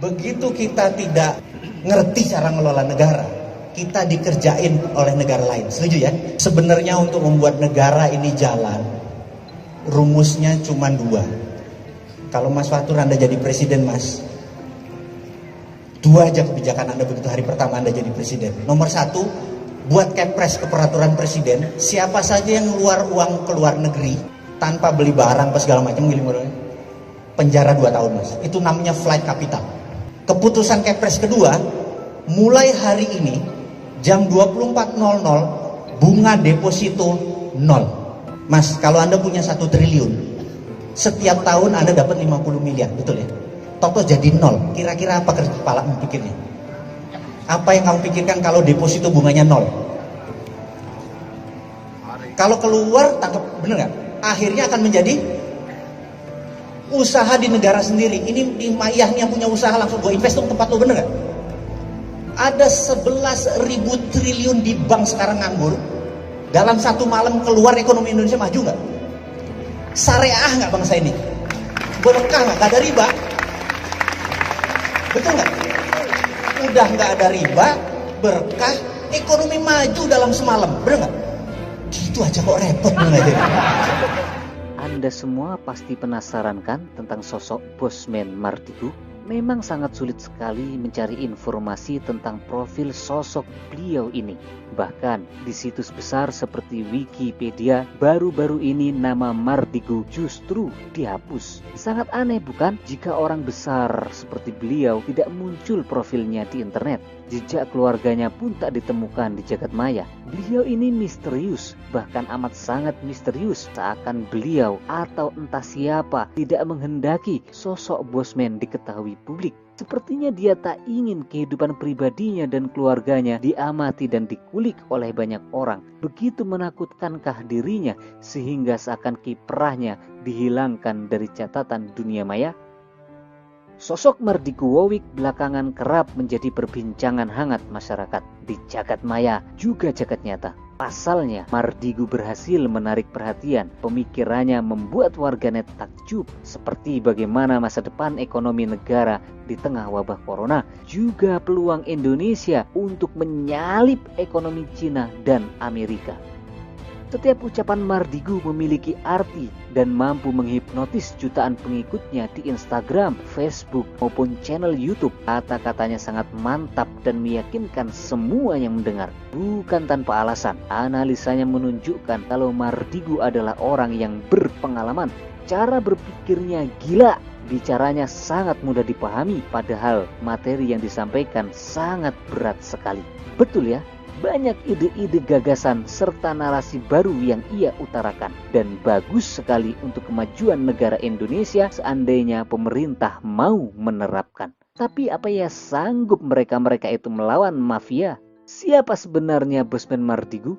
Begitu kita tidak ngerti cara ngelola negara, kita dikerjain oleh negara lain. Setuju ya? Sebenarnya untuk membuat negara ini jalan, rumusnya cuma dua. Kalau Mas Fatur Anda jadi presiden, Mas, dua aja kebijakan Anda begitu hari pertama Anda jadi presiden. Nomor satu, buat kepres ke peraturan presiden, siapa saja yang ngeluar uang ke luar negeri tanpa beli barang apa segala macam, penjara 2 tahun, Mas. Itu namanya flight capital. Keputusan kepres kedua, mulai hari ini jam 24.00 bunga deposito 0. Mas, kalau Anda punya 1 triliun, setiap tahun Anda dapat 50 miliar, betul ya? Toto jadi 0. Kira-kira apa kepala pikirnya? Apa yang kamu pikirkan kalau deposito bunganya 0? Kalau keluar, tangkap, bener nggak? Akhirnya akan menjadi usaha di negara sendiri. Ini ayahnya punya usaha, langsung gue invest dong tempat lo, bener gak? Ada 11.000 triliun di bank sekarang nganggur. Dalam 1 malam keluar, ekonomi Indonesia maju gak? Syariah gak bangsa ini? Berkah gak? Gak ada riba? Betul gak? Udah gak ada riba, berkah, ekonomi maju dalam semalam, bener gak? Gitu aja kok repot, bener gak? Anda semua pasti penasaran kan tentang sosok Bosman Mardigu? Memang sangat sulit sekali mencari informasi tentang profil sosok beliau ini. Bahkan di situs besar seperti Wikipedia, baru-baru ini nama Mardigu justru dihapus. Sangat aneh bukan jika orang besar seperti beliau tidak muncul profilnya di internet. Jejak keluarganya pun tak ditemukan di jagat maya. Beliau ini misterius, bahkan amat sangat misterius. Seakan beliau atau entah siapa tidak menghendaki sosok Bosman diketahui publik. Sepertinya dia tak ingin kehidupan pribadinya dan keluarganya diamati dan dikulik oleh banyak orang. Begitu menakutkankah dirinya sehingga seakan kiprahnya dihilangkan dari catatan dunia maya? Sosok Mardigu Wowik belakangan kerap menjadi perbincangan hangat masyarakat di jagat maya juga jagat nyata. Pasalnya, Mardigu berhasil menarik perhatian. Pemikirannya membuat warganet takjub seperti bagaimana masa depan ekonomi negara di tengah wabah corona, juga peluang Indonesia untuk menyalip ekonomi Cina dan Amerika. Setiap ucapan Mardigu memiliki arti dan mampu menghipnotis jutaan pengikutnya di Instagram, Facebook, maupun channel YouTube. Kata-katanya sangat mantap dan meyakinkan semua yang mendengar. Bukan tanpa alasan, analisanya menunjukkan kalau Mardigu adalah orang yang berpengalaman. Cara berpikirnya gila, bicaranya sangat mudah dipahami, padahal materi yang disampaikan sangat berat sekali. Betul ya? Banyak ide-ide gagasan serta narasi baru yang ia utarakan, dan bagus sekali untuk kemajuan negara Indonesia seandainya pemerintah mau menerapkan. Tapi apa ya sanggup mereka-mereka itu melawan mafia? Siapa sebenarnya Bosman Mardigu?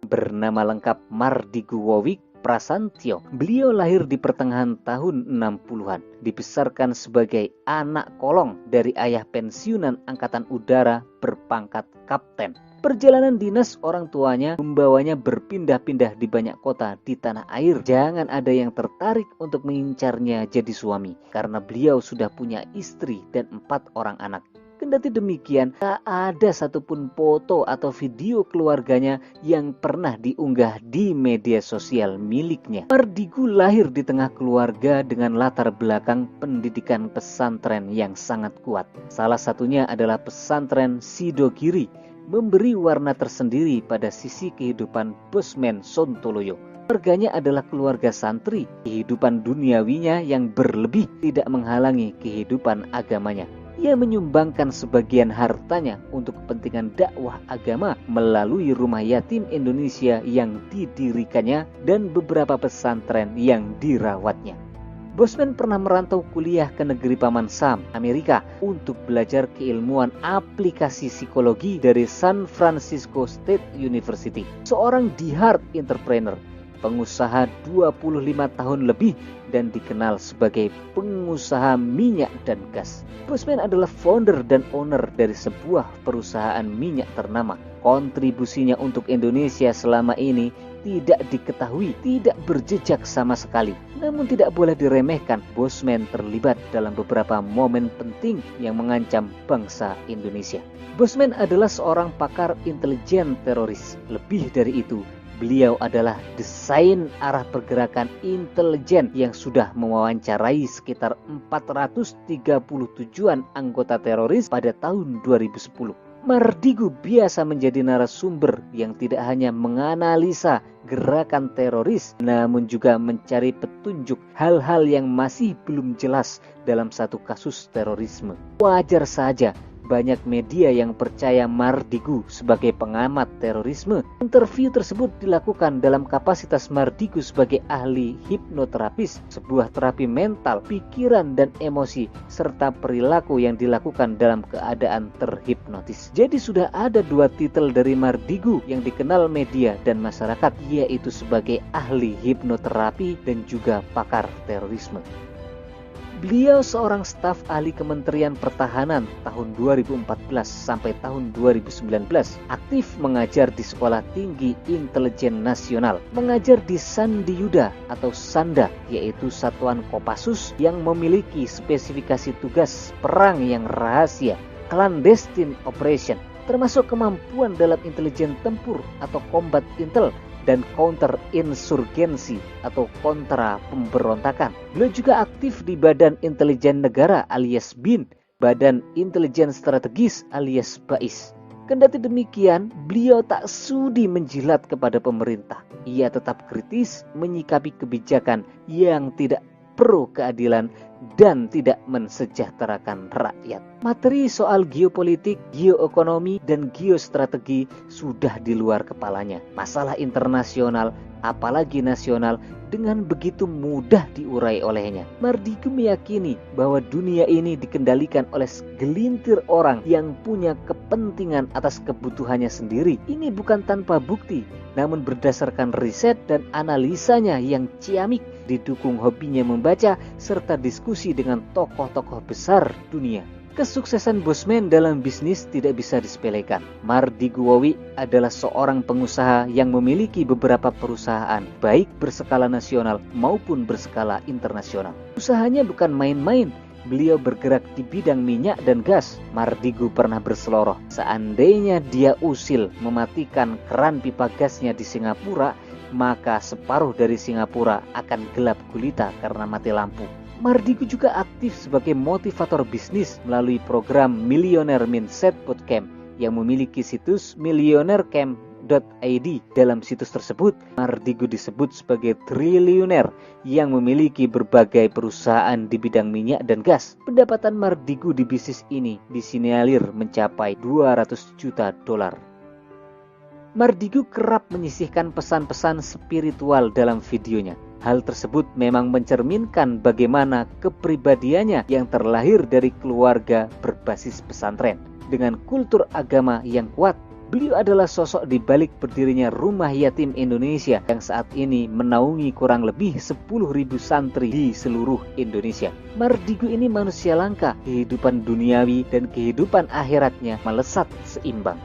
Bernama lengkap Mardigu Wowik Prasantyo. Beliau lahir di pertengahan tahun 60-an. Dibesarkan sebagai anak kolong dari ayah pensiunan Angkatan Udara berpangkat kapten. Perjalanan dinas orang tuanya membawanya berpindah-pindah di banyak kota di tanah air. Jangan ada yang tertarik untuk mengincarnya jadi suami, karena beliau sudah punya istri dan 4 orang anak. Kendati demikian, tak ada satupun foto atau video keluarganya yang pernah diunggah di media sosial miliknya. Mardigu lahir di tengah keluarga dengan latar belakang pendidikan pesantren yang sangat kuat. Salah satunya adalah pesantren Sidogiri, memberi warna tersendiri pada sisi kehidupan Bosman Sontoloyo. Keluarganya adalah keluarga santri. Kehidupan duniawinya yang berlebih tidak menghalangi kehidupan agamanya. Ia menyumbangkan sebagian hartanya untuk kepentingan dakwah agama melalui rumah yatim Indonesia yang didirikannya dan beberapa pesantren yang dirawatnya. Bosman pernah merantau kuliah ke negeri Paman Sam, Amerika, untuk belajar keilmuan aplikasi psikologi dari San Francisco State University. Seorang die-hard entrepreneur, pengusaha 25 tahun lebih dan dikenal sebagai pengusaha minyak dan gas. Bosman adalah founder dan owner dari sebuah perusahaan minyak ternama. Kontribusinya untuk Indonesia selama ini tidak diketahui, tidak berjejak sama sekali. Namun tidak boleh diremehkan, Bosman terlibat dalam beberapa momen penting yang mengancam bangsa Indonesia. Bosman adalah seorang pakar intelijen teroris. Lebih dari itu, beliau adalah desain arah pergerakan intelijen yang sudah mewawancarai sekitar 437-an anggota teroris pada tahun 2010. Mardigu biasa menjadi narasumber yang tidak hanya menganalisa gerakan teroris, namun juga mencari petunjuk hal-hal yang masih belum jelas dalam satu kasus terorisme. Wajar saja banyak media yang percaya Mardigu sebagai pengamat terorisme. Interview tersebut dilakukan dalam kapasitas Mardigu sebagai ahli hipnoterapis, sebuah terapi mental, pikiran dan emosi, serta perilaku yang dilakukan dalam keadaan terhipnotis. Jadi sudah ada 2 titel dari Mardigu yang dikenal media dan masyarakat, yaitu sebagai ahli hipnoterapi dan juga pakar terorisme. Beliau seorang staf ahli Kementerian Pertahanan tahun 2014 sampai tahun 2019, aktif mengajar di Sekolah Tinggi Intelijen Nasional, mengajar di Sandiyuda atau Sanda, yaitu satuan Kopassus yang memiliki spesifikasi tugas perang yang rahasia, clandestine operation, termasuk kemampuan dalam intelijen tempur atau combat intel, dan counter insurgensi atau kontra pemberontakan. Beliau juga aktif di Badan Intelijen Negara alias BIN, Badan Intelijen Strategis alias BAIS. Kendati demikian, beliau tak sudi menjilat kepada pemerintah. Ia tetap kritis menyikapi kebijakan yang tidak pro keadilan dan tidak mensejahterakan rakyat. Materi soal geopolitik, geoekonomi, dan geostrategi sudah di luar kepalanya. Masalah internasional, apalagi nasional, dengan begitu mudah diurai olehnya. Mardigu meyakini bahwa dunia ini dikendalikan oleh segelintir orang yang punya kepentingan atas kebutuhannya sendiri. Ini bukan tanpa bukti, namun berdasarkan riset dan analisanya yang ciamik, didukung hobinya membaca serta diskusi dengan tokoh-tokoh besar dunia. Kesuksesan Bosman dalam bisnis tidak bisa disepelekan. Mardigu Wowi adalah seorang pengusaha yang memiliki beberapa perusahaan, baik berskala nasional maupun berskala internasional. Usahanya bukan main-main. Beliau bergerak di bidang minyak dan gas. Mardigu pernah berseloroh, seandainya dia usil mematikan keran pipa gasnya di Singapura, maka separuh dari Singapura akan gelap gulita karena mati lampu. Mardigu juga aktif sebagai motivator bisnis melalui program Millionaire Mindset Bootcamp yang memiliki situs millionairecamp.id. Dalam situs tersebut, Mardigu disebut sebagai triliuner yang memiliki berbagai perusahaan di bidang minyak dan gas. Pendapatan Mardigu di bisnis ini disinyalir mencapai $200 juta. Mardigu kerap menyisihkan pesan-pesan spiritual dalam videonya. Hal tersebut memang mencerminkan bagaimana kepribadiannya yang terlahir dari keluarga berbasis pesantren. Dengan kultur agama yang kuat, beliau adalah sosok di balik berdirinya Rumah Yatim Indonesia yang saat ini menaungi kurang lebih 10.000 santri di seluruh Indonesia. Mardigu ini manusia langka, kehidupan duniawi dan kehidupan akhiratnya melesat seimbang.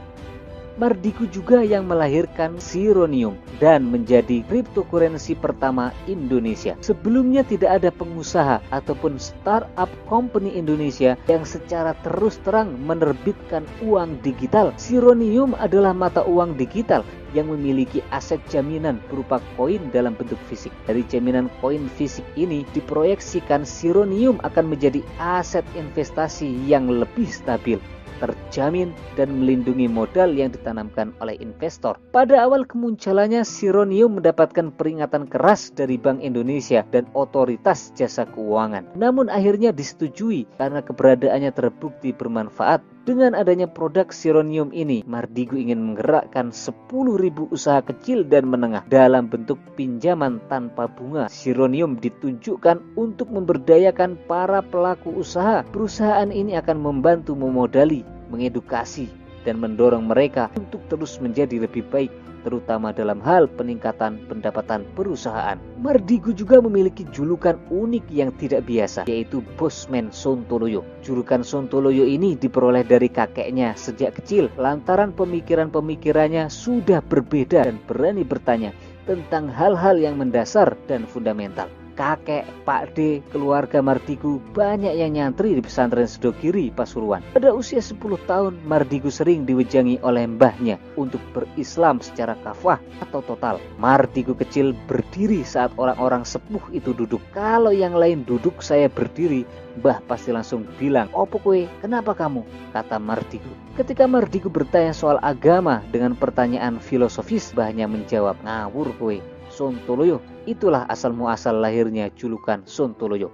Mardigu juga yang melahirkan Sironium dan menjadi cryptocurrency pertama Indonesia. Sebelumnya tidak ada pengusaha ataupun startup company Indonesia yang secara terus terang menerbitkan uang digital. Sironium adalah mata uang digital yang memiliki aset jaminan berupa koin dalam bentuk fisik. Dari jaminan koin fisik ini diproyeksikan Sironium akan menjadi aset investasi yang lebih stabil, terjamin dan melindungi modal yang ditanamkan oleh investor. Pada awal kemunculannya, Sironium mendapatkan peringatan keras dari Bank Indonesia dan Otoritas Jasa Keuangan. Namun akhirnya disetujui karena keberadaannya terbukti bermanfaat. Dengan adanya produk Sironium ini, Mardigu ingin menggerakkan 10.000 usaha kecil dan menengah dalam bentuk pinjaman tanpa bunga. Sironium ditunjukkan untuk memberdayakan para pelaku usaha. Perusahaan ini akan membantu memodali, mengedukasi, dan mendorong mereka untuk terus menjadi lebih baik, terutama dalam hal peningkatan pendapatan perusahaan. Mardigu juga memiliki julukan unik yang tidak biasa, yaitu Bosman Sontoloyo. Julukan Sontoloyo ini diperoleh dari kakeknya sejak kecil, lantaran pemikiran-pemikirannya sudah berbeda dan berani bertanya tentang hal-hal yang mendasar dan fundamental. Kakek, Pak D, keluarga Mardigu banyak yang nyantri di pesantren Sedogiri, Pasuruan. Pada usia 10 tahun, Mardigu sering diwejangi oleh mbahnya untuk berislam secara kafah atau total. Mardigu kecil berdiri saat orang-orang sepuh itu duduk. Kalau yang lain duduk, saya berdiri. Mbah pasti langsung bilang, "Opo kowe? Kenapa kamu?" kata Mardigu. Ketika Mardigu bertanya soal agama dengan pertanyaan filosofis, mbahnya menjawab, "Ngawur kowe. Sontoloyo." Itulah asal muasal lahirnya julukan Sontoloyo.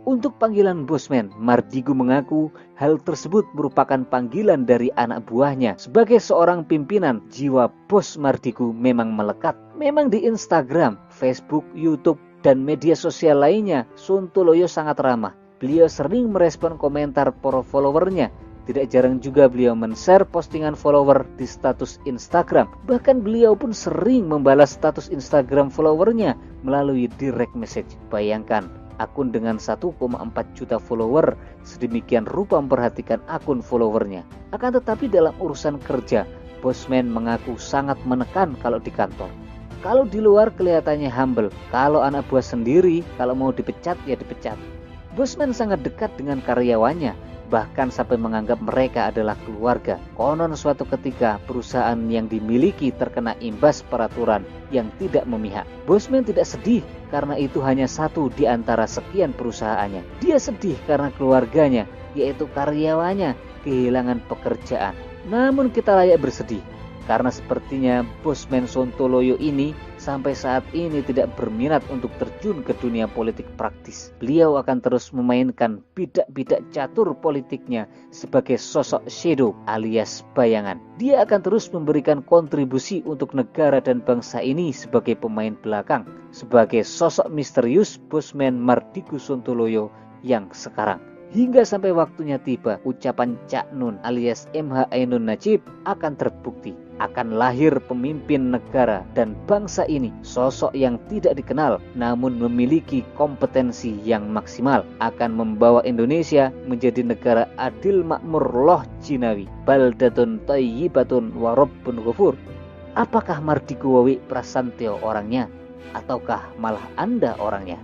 Untuk panggilan Bosman, Mardigu mengaku hal tersebut merupakan panggilan dari anak buahnya. Sebagai seorang pimpinan, jiwa bos Mardigu memang melekat. Memang di Instagram, Facebook, YouTube, dan media sosial lainnya, Sontoloyo sangat ramah. Beliau sering merespon komentar para followernya. Tidak jarang juga beliau men-share postingan follower di status Instagram. Bahkan beliau pun sering membalas status Instagram followernya melalui direct message. Bayangkan, akun dengan 1,4 juta follower sedemikian rupa memperhatikan akun followernya. Akan tetapi dalam urusan kerja, Bosman mengaku sangat menekan kalau di kantor. Kalau di luar kelihatannya humble, kalau anak buah sendiri, kalau mau dipecat ya dipecat. Bosman sangat dekat dengan karyawannya, bahkan sampai menganggap mereka adalah keluarga. Konon suatu ketika perusahaan yang dimiliki terkena imbas peraturan yang tidak memihak. Bosman tidak sedih karena itu hanya satu di antara sekian perusahaannya. Dia sedih karena keluarganya, yaitu karyawannya, kehilangan pekerjaan. Namun kita layak bersedih karena sepertinya Bosman Sontoloyo ini sampai saat ini tidak berminat untuk terjun ke dunia politik praktis. Beliau akan terus memainkan bidak-bidak catur politiknya sebagai sosok shadow alias bayangan. Dia akan terus memberikan kontribusi untuk negara dan bangsa ini sebagai pemain belakang, sebagai sosok misterius Bosman Mardigu Sontoloyo yang sekarang. Hingga sampai waktunya tiba, ucapan Cak Nun alias MH Ainun Najib akan terbukti. Akan lahir pemimpin negara dan bangsa ini, sosok yang tidak dikenal namun memiliki kompetensi yang maksimal, akan membawa Indonesia menjadi negara adil makmur loh jinawi, baldatun thayyibatun wa rabbun ghafur. Apakah Mardigu Wawi Prasantyo orangnya, ataukah malah Anda orangnya?